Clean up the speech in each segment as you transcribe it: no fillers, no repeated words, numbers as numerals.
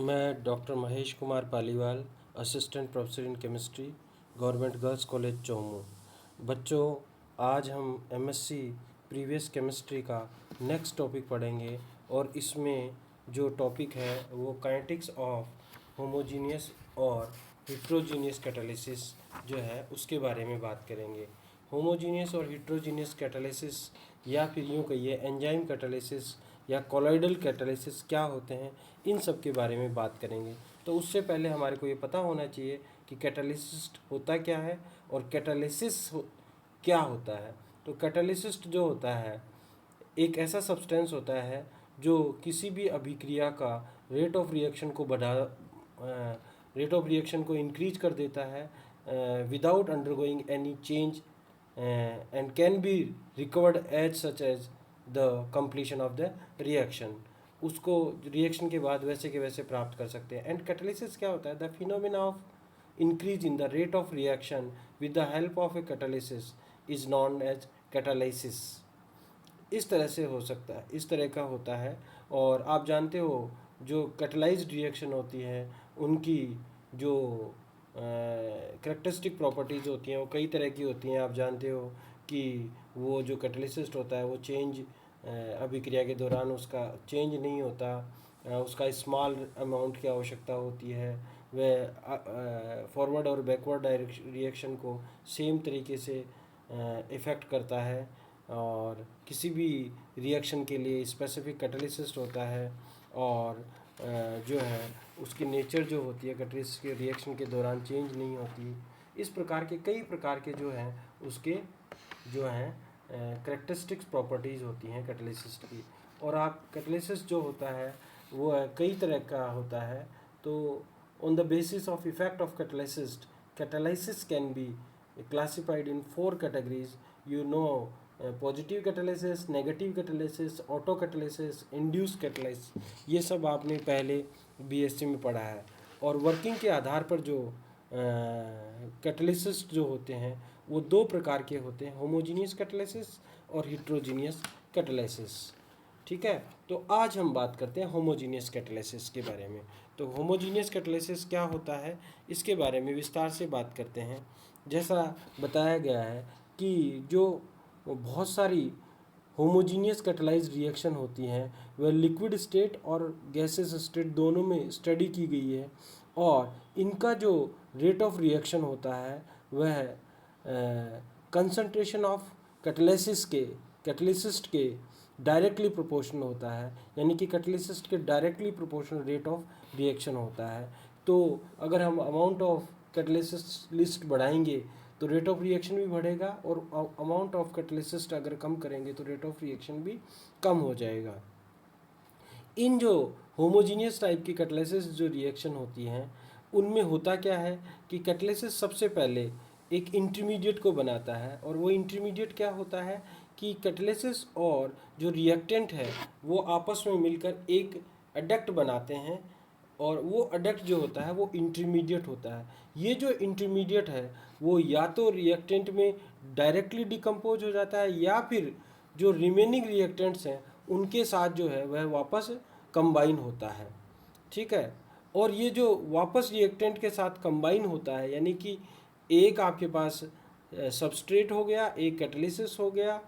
मैं doctor Mahesh Kumar Paliwal, assistant professor in chemistry, government girls college Chomu. बच्चों, आज हम एमएससी प्रीवियस केमिस्ट्री का नेक्स्ट टॉपिक पढ़ेंगे और इसमें जो टॉपिक है वो काइनेटिक्स ऑफ होमोजीनियस और हिट्रोजीनियस कैटालिसिस जो है उसके बारे में बात करेंगे। होमोजीनियस और हिट्रोजीनियस कैटालिसिस या फिर यूँ कहिए एंजाइम कैटालिसिस या कोलॉइडल कैटालिसिस क्या होते हैं, इन सब के बारे में बात करेंगे। तो उससे पहले हमारे को ये पता होना चाहिए कि कैटालिसिस्ट होता क्या है और क्या होता है। तो कैटालिसिस्ट जो होता है एक ऐसा सब्सटेंस होता है जो किसी भी अभिक्रिया का रेट ऑफ रिएक्शन को रेट ऑफ रिएक्शन को इंक्रीज कर देता है without undergoing any change and can be recovered as such as the completion of the reaction। उसको रिएक्शन के बाद वैसे के वैसे प्राप्त कर सकते हैं। एंड कैटालिसिस क्या होता है? The phenomena of increase in the rate of reaction with the help of a catalysis is known as catalysis. इस तरह से हो सकता है, इस तरह का होता है। और आप जानते हो जो कैटलाइज्ड रिएक्शन होती है उनकी जो करेक्टरिस्टिक प्रॉपर्टीज़ होती हैं वो कई तरह की होती हैं। आप जानते हो कि वो जो कैटलिसिस्ट होता है वो चेंज अभिक्रिया के दौरान उसका चेंज नहीं होता, उसका स्मॉल अमाउंट की आवश्यकता होती है। वह फॉरवर्ड और बैकवर्ड रिएक्शन को सेम तरीके से इफ़ेक्ट करता है और किसी भी रिएक्शन के लिए स्पेसिफिक कैटलिसिस्ट होता है। और जो है उसकी नेचर जो होती है कैटलिस्ट के रिएक्शन के दौरान चेंज नहीं होती। इस प्रकार के कई प्रकार के जो हैं उसके जो हैं करेक्टरिस्टिक्स प्रॉपर्टीज़ होती हैं कैटलिसिस्ट की। और आप कैटलिसिस्ट जो होता है वो कई तरह का होता है। तो on the basis of effect of catalysis can be classified in 4 categories, positive catalysis, negative catalysis, auto catalysis, induce catalysis. ये सब आपने पहले बीएससी में पढ़ा है। और वर्किंग के आधार पर जो कैटालिसिस जो होते हैं वो दो प्रकार के होते हैं, होमोजीनियस कैटालिसिस और हिट्रोजीनियस कैटालिसिस। ठीक है, तो आज हम बात करते हैं होमोजीनियस कैटालिसिस के बारे में। तो होमोजीनियस कैटालिसिस क्या होता है इसके बारे में विस्तार से बात करते हैं। जैसा बताया गया है कि जो बहुत सारी होमोजीनियस कैटालाइज्ड रिएक्शन होती हैं वह लिक्विड स्टेट और गैसेस स्टेट दोनों में स्टडी की गई है। और इनका जो रेट ऑफ रिएक्शन होता है वह कंसंट्रेशन ऑफ कैटलिसिस्ट के डायरेक्टली प्रोपोर्शनल होता है, यानी कि कैटलिसिस्ट के directly proportional rate of reaction होता है। तो अगर हम अमाउंट ऑफ कैटलिसिस्ट लिस्ट बढ़ाएंगे तो रेट ऑफ रिएक्शन भी बढ़ेगा और अमाउंट ऑफ कैटलिसिस्ट अगर कम करेंगे तो रेट ऑफ रिएक्शन भी कम हो जाएगा। इन जो होमोजीनियस टाइप की कैटलिसिस जो रिएक्शन होती हैं उनमें होता क्या है कि कैटलिसिस सबसे पहले एक इंटरमीडिएट को बनाता है। और वो इंटरमीडिएट क्या होता है कि कैटलिसिस और जो रिएक्टेंट है वो आपस में मिलकर एक एडक्ट बनाते हैं और वो एडक्ट जो होता है वो इंटरमीडिएट होता है। ये जो इंटरमीडिएट है वो या तो रिएक्टेंट में डायरेक्टली डिकम्पोज हो जाता है या फिर जो रिमेनिंग रिएक्टेंट्स हैं उनके साथ जो है वह वापस कंबाइन होता है। ठीक है, और ये जो वापस रिएक्टेंट के साथ कंबाइन होता है यानी कि एक आपके पास सबस्ट्रेट हो गया, एक कैटालिसिस हो गया।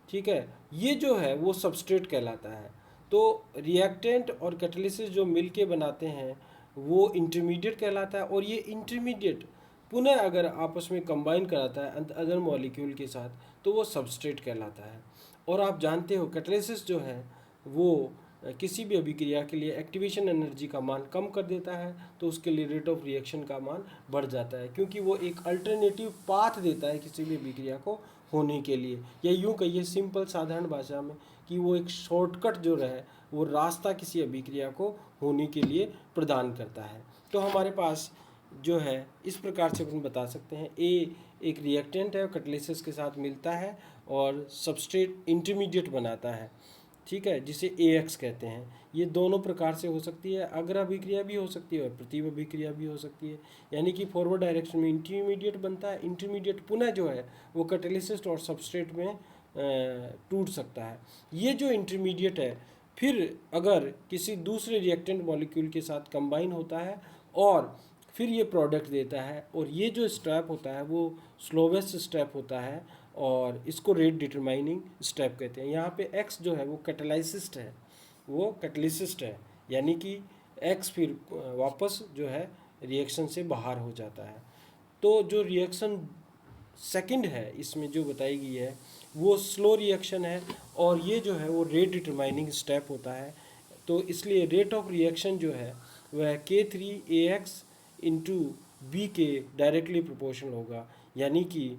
ठीक है, ये जो है वो सबस्ट्रेट कहलाता है। तो रिएक्टेंट और कैटालिसिस जो मिल के बनाते हैं वो इंटरमीडिएट कहलाता है। और ये इंटरमीडिएट पुनः अगर आपस में कंबाइन कराता है अदर मॉलिक्यूल के साथ तो वो सबस्ट्रेट कहलाता है। और आप जानते हो कैटालिसिस जो है वो किसी भी अभिक्रिया के लिए एक्टिवेशन एनर्जी का मान कम कर देता है, तो उसके लिए रेट ऑफ रिएक्शन का मान बढ़ जाता है, क्योंकि वो एक अल्टरनेटिव पाथ देता है किसी भी अभिक्रिया को होने के लिए। या यूँ कहिए सिंपल साधारण भाषा में कि वो एक शॉर्टकट जो है वो रास्ता किसी अभिक्रिया को होने के लिए प्रदान करता है। तो हमारे पास जो है इस प्रकार से अपन बता सकते हैं, एक रिएक्टेंट है, कैटालिसिस के साथ मिलता है और सबस्ट्रेट इंटरमीडिएट बनाता है। ठीक है, जिसे AX कहते हैं। ये दोनों प्रकार से हो सकती है, अग्र अभिक्रिया भी हो सकती है और प्रतिव अभिक्रिया भी हो सकती है। यानी कि फॉरवर्ड डायरेक्शन में इंटरमीडिएट बनता है, इंटरमीडिएट पुनः जो है वो कैटालिसिस और सबस्ट्रेट में टूट सकता है। ये जो इंटरमीडिएट है फिर अगर किसी दूसरे रिएक्टेंट मॉलिक्यूल के साथ कंबाइन होता है और फिर ये प्रोडक्ट देता है, और ये जो स्टेप होता है वो स्लोवेस्ट स्टेप होता है और इसको रेट डिटरमाइनिंग स्टेप कहते हैं। यहाँ पे एक्स जो है वो कैटलाइसिस्ट है, वो कैटलिसिस्ट है, यानी कि एक्स फिर वापस जो है रिएक्शन से बाहर हो जाता है। तो जो रिएक्शन सेकंड है इसमें जो बताई गई है वो स्लो रिएक्शन है, और ये जो है वो रेट डिटरमाइनिंग स्टेप होता है। तो इसलिए रेट ऑफ रिएक्शन जो है वह K3AX इंटू बी के डायरेक्टली प्रोपोर्शनल होगा, यानी कि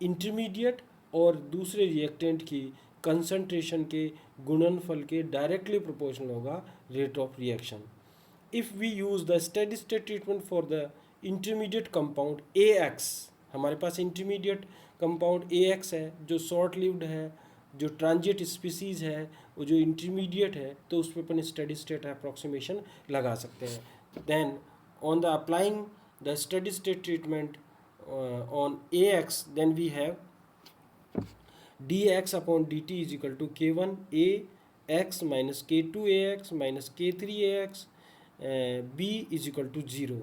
इंटरमीडिएट और दूसरे रिएक्टेंट की कंसंट्रेशन के गुणनफल के डायरेक्टली प्रोपोर्शनल होगा rate of reaction. If we use the steady state treatment for the intermediate compound AX, हमारे पास इंटरमीडिएट कंपाउंड AX है जो शॉर्ट लिव्ड है, जो ट्रांजिट स्पीसीज़ है, वो जो इंटरमीडिएट है, तो उस पर अपन स्टेडी स्टेट अप्रॉक्सीमेशन लगा सकते हैं। Then on the applying the steady state treatment on AX, then we have dx upon dt is equal to K1AX minus K2AX minus K3AX b is equal to 0।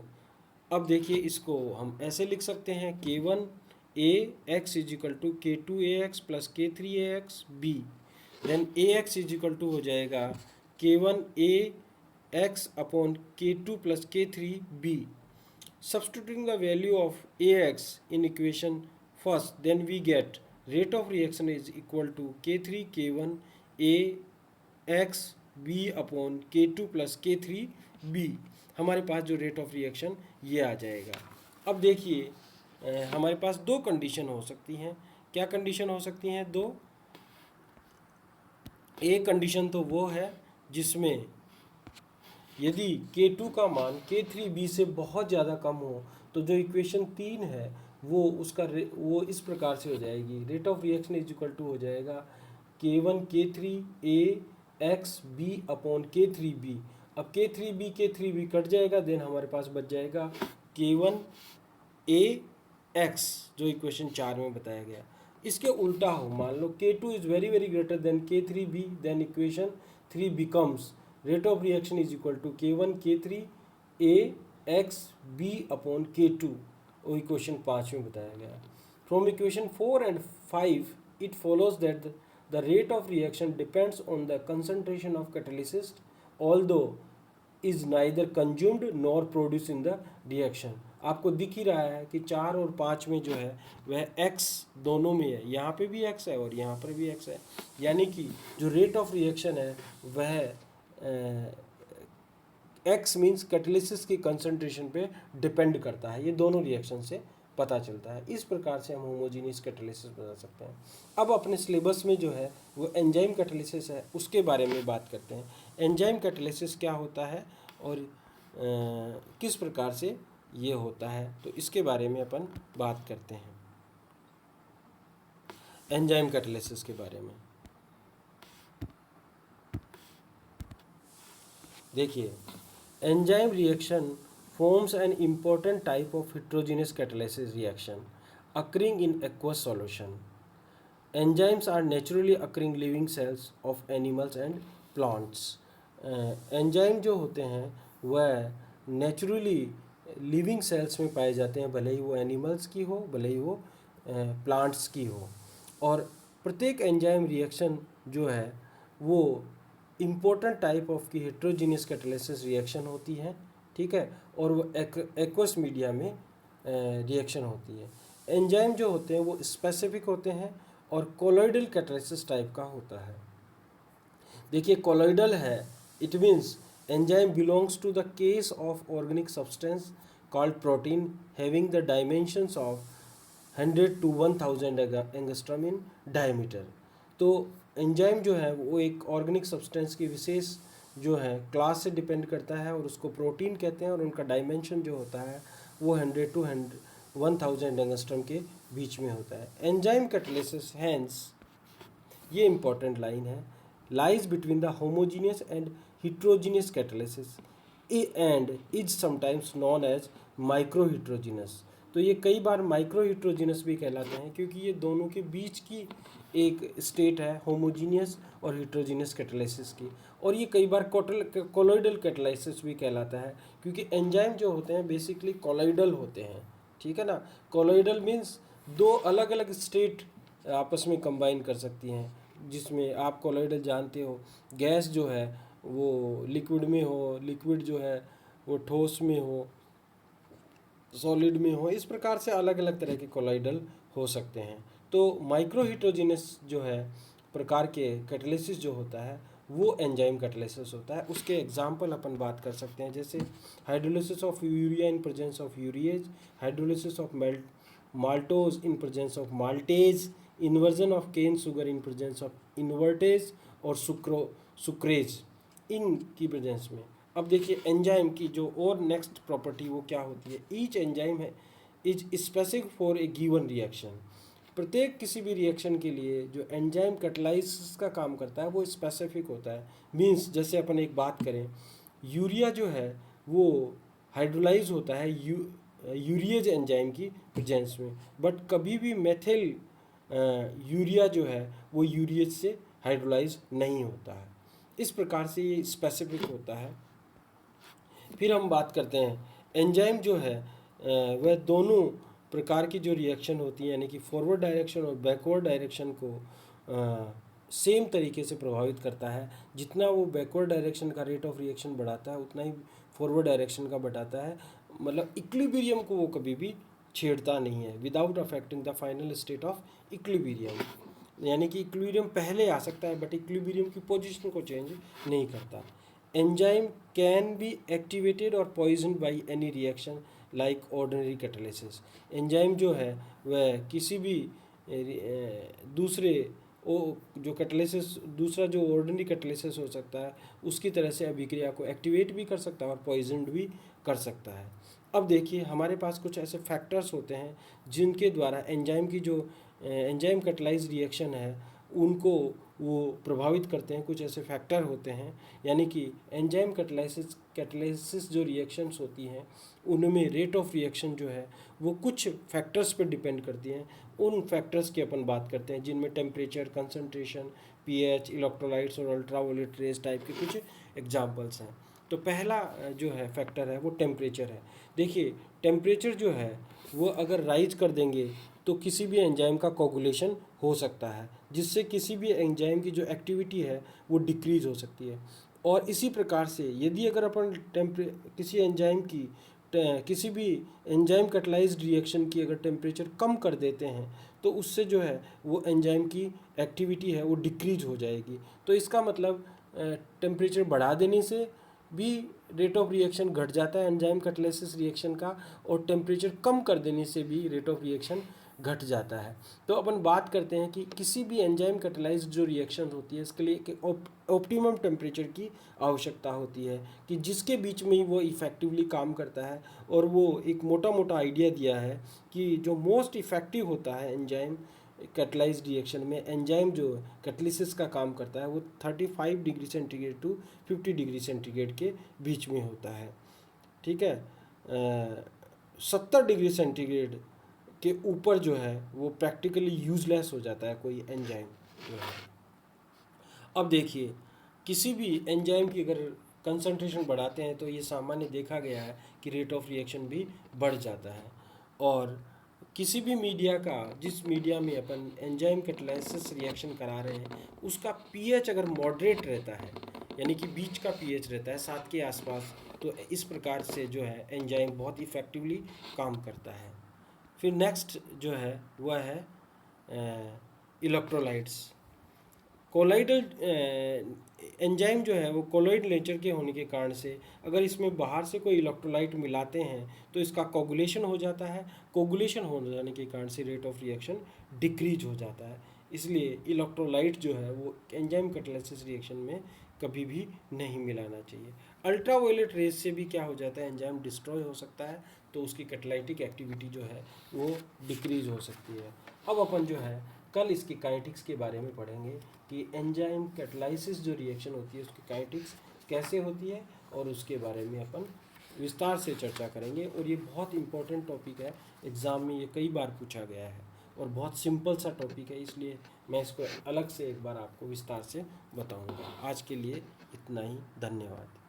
अब देखिए इसको हम ऐसे लिख सकते हैं K1AX is equal to K2AX plus K3AX b, then AX is equal to हो जाएगा K1AX upon K2 plus K3b। Substituting the value of AX in equation first, then we get rate of reaction is equal to K3 K1 AX B upon K2 plus K3 B। हमारे पास जो rate of reaction ये आ जाएगा। अब देखिए हमारे पास दो condition हो सकती हैं। क्या कंडीशन हो सकती हैं? दो। एक कंडीशन तो वो है जिसमें यदि K2 का मान K3B से बहुत ज़्यादा कम हो तो जो इक्वेशन 3 है वो इस प्रकार से हो जाएगी, rate of reaction is equal to हो जाएगा K1 K3AX B upon K3B। अब K3B कट जाएगा, देन हमारे पास बच जाएगा K1AX जो इक्वेशन 4 में बताया गया। इसके उल्टा हो, मान लो K2 is very very greater than K3B, then equation 3 becomes rate of reaction is equal to K1 K3AX B upon K2, वो इक्वेशन 5 में बताया गया। From equation 4 and 5 it follows that the rate of reaction depends on the concentration of catalyst although is neither consumed nor produced in the reaction। आपको दिख ही रहा है कि 4 और 5 में जो है वह x दोनों में है, यहाँ पे भी x है और यहाँ पर भी x है, यानी कि जो रेट ऑफ रिएक्शन है वह x मीन्स कैटलिसिस की कंसंट्रेशन पे डिपेंड करता है। ये दोनों रिएक्शन से पता चलता है। इस प्रकार से हम होमोजीनियस कैटलिसिस बता सकते हैं। अब अपने सिलेबस में जो है वो एंजाइम कैटलिसिस है, उसके बारे में बात करते हैं। एंजाइम कैटलिसिस क्या होता है और किस प्रकार से ये होता है, तो इसके बारे में अपन बात करते हैं। एंजाइम कैटलिसिस के बारे में देखिए, enzyme reaction forms an important type of heterogeneous catalysis reaction occurring in aqueous solution. Enzymes are naturally occurring living cells of animals and plants. Enzyme जो होते हैं वह नेचुरली लिविंग सेल्स में पाए जाते हैं, भले ही वो एनिमल्स की हो भले ही वो प्लांट्स की हो। और प्रत्येक एंजाइम रिएक्शन जो है वो इम्पोर्टेंट टाइप ऑफ की हेट्रोजीनियस कैटालिसिस रिएक्शन होती है, ठीक है, और वो एक्वस मीडिया में रिएक्शन होती है। एंजाइम जो होते हैं वो स्पेसिफिक होते हैं और कोलॉइडल कैटालिसिस टाइप का होता है। देखिए कोलॉइडल है, it means enzyme belongs to the case of organic substance called protein having the dimensions of 100 to 1000 angstrom in diameter. तो एंजाइम जो है वो एक ऑर्गेनिक सब्सटेंस की विशेष जो है क्लास से डिपेंड करता है और उसको प्रोटीन कहते हैं, और उनका डायमेंशन जो होता है वो 100 to 1000 एंगस्ट्रॉम के बीच में होता है। एंजाइम कैटालिसिस हैंस, ये इंपॉर्टेंट लाइन है, lies between the homogeneous and heterogeneous catalysis and is sometimes known as micro heterogeneous. तो ये कई बार माइक्रो हिट्रोजीनियस भी कहलाते हैं क्योंकि ये दोनों के बीच की एक स्टेट है होमोजीनियस और हिट्रोजीनियस कैटालिसिस की, और ये कई बार कोलोइडल कैटालिसिस भी कहलाता है, क्योंकि एंजाइम जो होते हैं बेसिकली कोलोइडल होते हैं, ठीक है ना। कोलोइडल मीन्स दो अलग अलग स्टेट आपस में कंबाइन कर सकती हैं, जिसमें आप कोलोइडल जानते हो, गैस जो है वो लिक्विड में हो, लिक्विड जो है वो ठोस में हो, सॉलिड में हो, इस प्रकार से अलग अलग तरह के कोलाइडल हो सकते हैं। तो माइक्रो हिट्रोजीनियस जो है प्रकार के कैटालिसिस जो होता है वो एंजाइम कैटालिसिस होता है। उसके एग्जाम्पल अपन बात कर सकते हैं, जैसे hydrolysis of urea in presence of urease, hydrolysis of maltose in presence of maltase, inversion of cane sugar in presence of invertase, और सुक्रेज इन की प्रेजेंस में। अब देखिए एंजाइम की जो और नेक्स्ट प्रॉपर्टी वो क्या होती है, ईच एंजाइम है is specific for a given reaction. प्रत्येक किसी भी रिएक्शन के लिए जो एंजाइम कैटालाइसिस का काम करता है वो स्पेसिफिक होता है। मींस जैसे अपन एक बात करें, यूरिया जो है वो हाइड्रोलाइज होता है यूरिएज एंजाइम की प्रेजेंस में, बट कभी भी मेथिल यूरिया जो है वो यूरिएज से हाइड्रोलाइज नहीं होता है। इस प्रकार से ये स्पेसिफिक होता है। फिर हम बात करते हैं एंजाइम जो है वह दोनों प्रकार की जो रिएक्शन होती है, यानी कि फॉरवर्ड डायरेक्शन और बैकवर्ड डायरेक्शन को सेम तरीके से प्रभावित करता है। जितना वो बैकवर्ड डायरेक्शन का रेट ऑफ रिएक्शन बढ़ाता है उतना ही फॉरवर्ड डायरेक्शन का बढ़ाता है, मतलब इक्विलिब्रियम को वो कभी भी छेड़ता नहीं है, without affecting the final state of equilibrium. यानी कि इक्विलिब्रियम पहले आ सकता है बट इक्विलिब्रियम की पोजीशन को चेंज नहीं करता। एंजाइम कैन बी एक्टिवेटेड और poison by any reaction like ordinary catalysis. Enzyme जो है वह किसी भी दूसरे जो कैटालिसिस, दूसरा जो ऑर्डिनरी कैटालिसिस हो सकता है उसकी तरह से अभिक्रिया को एक्टिवेट भी कर सकता है और पॉइजन भी कर सकता है। अब देखिए हमारे पास कुछ ऐसे फैक्टर्स होते हैं जिनके द्वारा एंजाइम की जो एंजाइम कैटालाइज रिएक्शन है उनको वो प्रभावित करते हैं। कुछ ऐसे फैक्टर होते हैं, यानी कि एंजाइम कैटालिसिस जो रिएक्शंस होती हैं उनमें रेट ऑफ रिएक्शन जो है वो कुछ फैक्टर्स पर डिपेंड करती हैं। उन फैक्टर्स की अपन बात करते हैं जिनमें टेम्परेचर, कंसंट्रेशन, पीएच, इलेक्ट्रोलाइट्स और अल्ट्रावायलेट रेज टाइप के कुछ एग्जांपल्स हैं। तो पहला जो है फैक्टर है वो टेम्परेचर है। देखिए टेम्परेचर जो है वो अगर राइज कर देंगे तो किसी भी एंजाइम का कोगुलेशन हो सकता है, जिससे किसी भी एंजाइम की जो एक्टिविटी है वो डिक्रीज हो सकती है। और इसी प्रकार से यदि अगर अपन किसी एंजाइम की किसी भी एंजाइम कैटालाइज्ड रिएक्शन की अगर टेम्परेचर कम कर देते हैं तो उससे जो है वो एंजाइम की एक्टिविटी है वो डिक्रीज हो जाएगी। तो इसका मतलब टेम्परेचर बढ़ा देने से भी रेट ऑफ रिएक्शन घट जाता है एंजाइम कैटालिसिस रिएक्शन का, और टेम्परेचर कम कर देने से भी रेट ऑफ रिएक्शन घट जाता है। तो अपन बात करते हैं कि किसी भी एंजाइम कैटालाइज्ड जो रिएक्शन होती है इसके लिए एक ऑप्टिमम टेम्परेचर की आवश्यकता होती है कि जिसके बीच में ही वो इफ़ेक्टिवली काम करता है। और वो एक मोटा मोटा आइडिया दिया है कि जो मोस्ट इफ़ेक्टिव होता है एंजाइम कैटालाइज्ड रिएक्शन में, एंजाइम जो कैटालिसिस का काम करता है वो 35 degree centigrade to 50 degree centigrade के बीच में होता है, ठीक है। 70 डिग्री सेंटीग्रेड के ऊपर जो है वो प्रैक्टिकली यूजलेस हो जाता है कोई एंजाइम जो है। अब देखिए किसी भी एंजाइम की अगर कंसंट्रेशन बढ़ाते हैं तो ये सामान्य देखा गया है कि रेट ऑफ रिएक्शन भी बढ़ जाता है। और किसी भी मीडिया का, जिस मीडिया में अपन एंजाइम कैटालिसिस रिएक्शन करा रहे हैं उसका पीएच अगर मॉडरेट रहता है, यानी कि बीच का पीएच रहता है 7 के आसपास, तो इस प्रकार से जो है एंजाइम बहुत इफ़ेक्टिवली काम करता है। फिर नेक्स्ट जो है वह है इलेक्ट्रोलाइट्स। कोलाइडल एंजाइम जो है वो कोलॉइड नेचर के होने के कारण से अगर इसमें बाहर से कोई इलेक्ट्रोलाइट मिलाते हैं तो इसका कोगुलेशन हो जाता है। कोगुलेशन हो जाने के कारण से रेट ऑफ रिएक्शन डिक्रीज हो जाता है। इसलिए इलेक्ट्रोलाइट जो है वो एंजाइम कैटालिसिस रिएक्शन में कभी भी नहीं मिलाना चाहिए। अल्ट्रावायलेट रेज से भी क्या हो जाता है, एंजाइम डिस्ट्रॉय हो सकता है, तो उसकी कैटालाइटिक एक्टिविटी जो है वो डिक्रीज हो सकती है। अब अपन जो है कल इसकी काइनेटिक्स के बारे में पढ़ेंगे कि एंजाइम कैटालाइसिस जो रिएक्शन होती है उसकी काइनेटिक्स कैसे होती है, और उसके बारे में अपन विस्तार से चर्चा करेंगे। और ये बहुत इंपॉर्टेंट टॉपिक है, एग्ज़ाम में ये कई बार पूछा गया है। और बहुत सिंपल सा टॉपिक है, इसलिए मैं इसको अलग से एक बार आपको विस्तार से बताऊंगा। आज के लिए इतना ही, धन्यवाद।